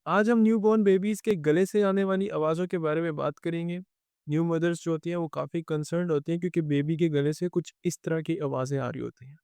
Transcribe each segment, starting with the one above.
आज हम newborn babies के गले से आने वाली आवाज़ों के बारे में बात करेंगे। न्यू मदर्स जो होती हैं वो काफ़ी कंसर्न्ड होती हैं क्योंकि बेबी के गले से कुछ इस तरह की आवाज़ें आ रही होती हैं।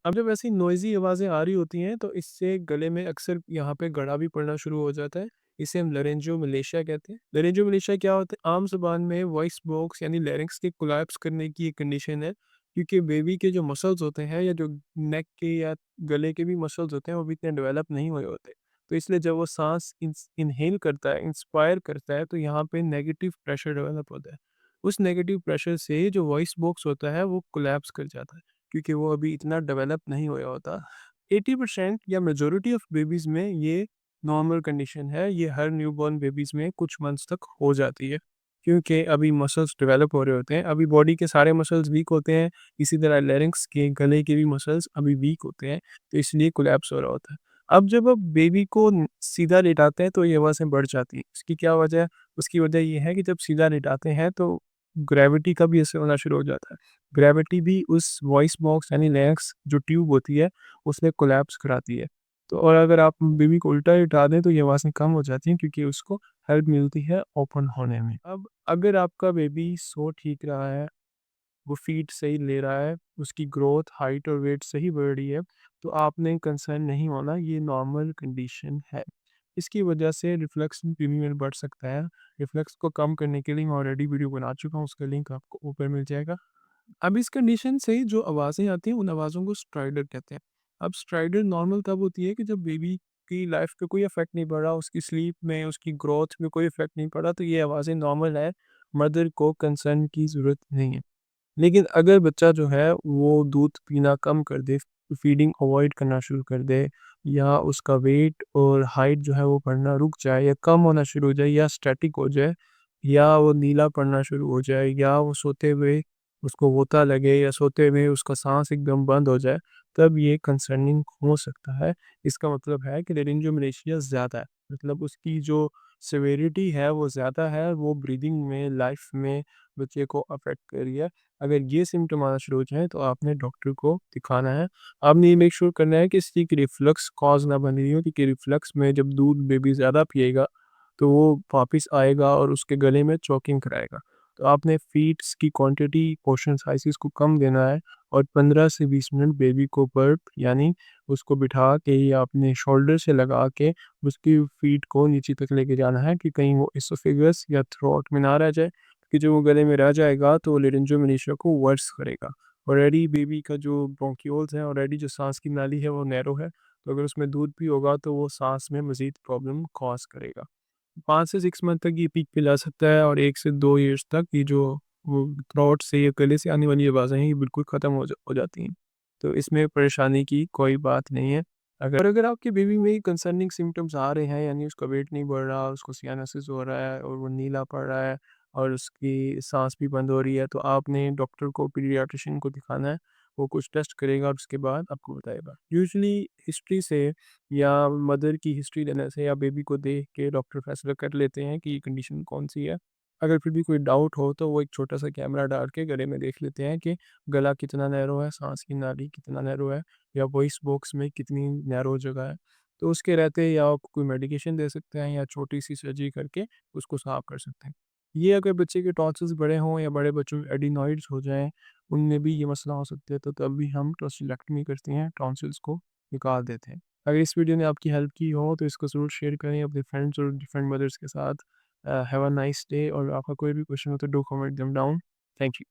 अब जब ऐसी नॉइज़ी आवाज़ें आ रही होती हैं तो इससे गले में अक्सर यहाँ पे गड़ा भी पड़ना शुरू हो जाता है। इसे हम लैरिंजियोमलेशिया कहते हैं। लैरिंजियोमलेशिया क्या होता है? आम ज़ुबान में वॉइस बॉक्स यानी लैरिंक्स के कोलैप्स करने की एक कंडीशन है, क्योंकि बेबी के जो मसल्स होते हैं या जो नेक के या गले के भी मसल्स होते हैं वो भी इतने डेवलप नहीं हुए होते। तो इसलिए जब वो साँस इन्हेल करता है, इंस्पायर करता है तो यहाँ पे नेगेटिव प्रेशर डेवलप होता है। उस नेगेटिव प्रेशर से जो वॉइस बॉक्स होता है वो कोलैप्स कर जाता है, क्योंकि वो अभी इतना डेवलप नहीं हुआ होता। 80% या मेजॉरिटी ऑफ बेबीज़ में ये नॉर्मल कंडीशन है, ये हर न्यूबॉर्न बेबीज़ में कुछ मंथ्स तक हो जाती है, क्योंकि अभी मसल्स डेवलप हो रहे होते हैं, अभी बॉडी के सारे मसल्स वीक होते हैं, इसी तरह लैरिंक्स के गले के भी मसल्स अभी वीक होते हैं, तो इसलिए कोलैप्स हो रहा होता है। अब जब आप बेबी को सीधा लेटाते हैं तो ये आवाज़ें बढ़ जाती हैं, इसकी क्या वजह है? उसकी वजह ये है कि जब सीधा लेटाते हैं तो ग्रेविटी का भी असर होना शुरू हो जाता है। ग्रेविटी भी उस वॉइस बॉक्स यानी लैरिंक्स जो ट्यूब होती है, उसमें कोलैप्स कराती है। तो और अगर आप बेबी को उल्टा लेटा दें तो ये आवाज़ें कम हो जाती हैं, क्योंकि उसको हेल्प मिलती है ओपन होने में। अब अगर आपका बेबी सो ठीक रहा है, वो फीड सही ले रहा है, उसकी ग्रोथ, हाइट और वेट सही बढ़ रही है, तो आपने कंसर्न नहीं होना, ये नॉर्मल कंडीशन है। इसकी वजह से रिफ्लक्स बेबी में बढ़ सकता है। रिफ्लक्स को कम करने के लिए मैं ऑलरेडी वीडियो बना चुका हूँ, उसका लिंक आपको ऊपर मिल जाएगा। अब इस कंडीशन से जो आवाज़ें आती हैं, उन आवाज़ों को स्ट्राइडर कहते हैं। अब स्ट्राइडर नॉर्मल तब होती है कि जब बेबी की लाइफ पे कोई इफ़ेक्ट नहीं पड़ा, उसकी स्लीप में, उसकी ग्रोथ में कोई इफ़ेक्ट नहीं पड़ा, तो ये आवाज़ें नॉर्मल है, मदर को कंसर्न की ज़रूरत नहीं है। लेकिन अगर बच्चा जो है वो दूध पीना कम कर दे, फीडिंग अवॉइड करना शुरू कर दे, या उसका वेट और हाइट जो है वो बढ़ना रुक जाए या कम होना शुरू हो जाए या स्टैटिक हो जाए, या वो नीला पड़ना शुरू हो जाए, या वो सोते हुए उसको वोता लगे, या सोते हुए उसका साँस एकदम बंद हो जाए, तब ये कंसर्निंग हो सकता है। इसका मतलब है कि लेरिंजियोमलेशिया ज़्यादा है। मतलब उसकी जो सेवेरिटी है वो ज़्यादा है, वो ब्रीदिंग में, लाइफ में बच्चे को अफ़ेक्ट कर रही है। अगर ये सिम्पटम आना शुरू हो जाए तो आपने डॉक्टर को दिखाना है। आपने ये मेक श्योर करना है कि इसकी रिफ्लक्स कॉज़ ना बन रही हो, क्योंकि रिफ्लक्स में जब दूध बेबी ज़्यादा पिएगा, तो वो वापिस आएगा और उसके गले में चोकिंग कराएगा। तो आपने फ़ीड्स की क्वांटिटी, पोर्शन साइज़ेज़ को कम देना है, और 15 से 20 मिनट बेबी को बर्प यानी उसको बिठा के या अपने शोल्डर से लगा के उसकी फ़ीड को नीचे तक लेके जाना है, कि कहीं वो एसोफेगस या थ्रोट में ना रह जाए, कि जो वो गले में रह जाएगा तो लेरिंजियोमलेशिया को वर्स करेगा। ऑलरेडी बेबी का जो ब्रोंकियोल्स हैं, ऑलरेडी जो साँस की नाली है वो नैरो है, तो अगर उसमें दूध भी होगा तो वो साँस में मज़ीद प्रॉब्लम कॉज़ करेगा। 5 से 6 मंथ तक ये पीक पे जा सकता है, और 1 से 2 ईयर्स तक ये जो वो थ्रोट से या गले से आने वाली आवाज़ें हैं, ये बिल्कुल ख़त्म हो जाती हैं। तो इसमें परेशानी की कोई बात नहीं है। अगर आपके बेबी में कंसर्निंग सिम्पटम्स आ रहे हैं, यानी उसका वेट नहीं बढ़ रहा, उसको सियानसिस हो रहा है और वो नीला पड़ रहा है और उसकी साँस भी बंद हो रही है, तो आपने डॉक्टर को, पीडियाट्रिशियन को दिखाना है। वो कुछ टेस्ट करेगा और उसके बाद आपको बताएगा। यूजुअली हिस्ट्री से या मदर की हिस्ट्री लेने से या बेबी को देख के डॉक्टर फैसला कर लेते हैं कि ये कंडीशन कौन-सी है। अगर फिर भी कोई डाउट हो तो वो एक छोटा-सा कैमरा डाल के गले में देख लेते हैं कि गला कितना नैरो है, साँस की नाली कितना नैरो है, या वॉइस बॉक्स में कितनी नैरो जगह है। तो उसके रहते या आप कोई मेडिकेशन दे सकते हैं या छोटी-सी सर्जरी करके उसको साफ कर सकते हैं। ये अगर बच्चे के टॉन्सिल्स बड़े हों या बड़े बच्चों में एडिनॉइड्स हो जाएँ, उनमें भी ये मसला हो सकता है, तो तब भी हम टॉन्सिलेक्टमी करते हैं, टॉन्सिल्स को निकाल देते हैं। अगर इस वीडियो ने आपकी हेल्प की हो तो इसको ज़रूर शेयर करें अपने फ्रेंड्स और डिफरेंट मदर्स के साथ। हैव अ नाइस डे, और आपका कोई भी क्वेश्चन हो तो do comment them down. Thank you.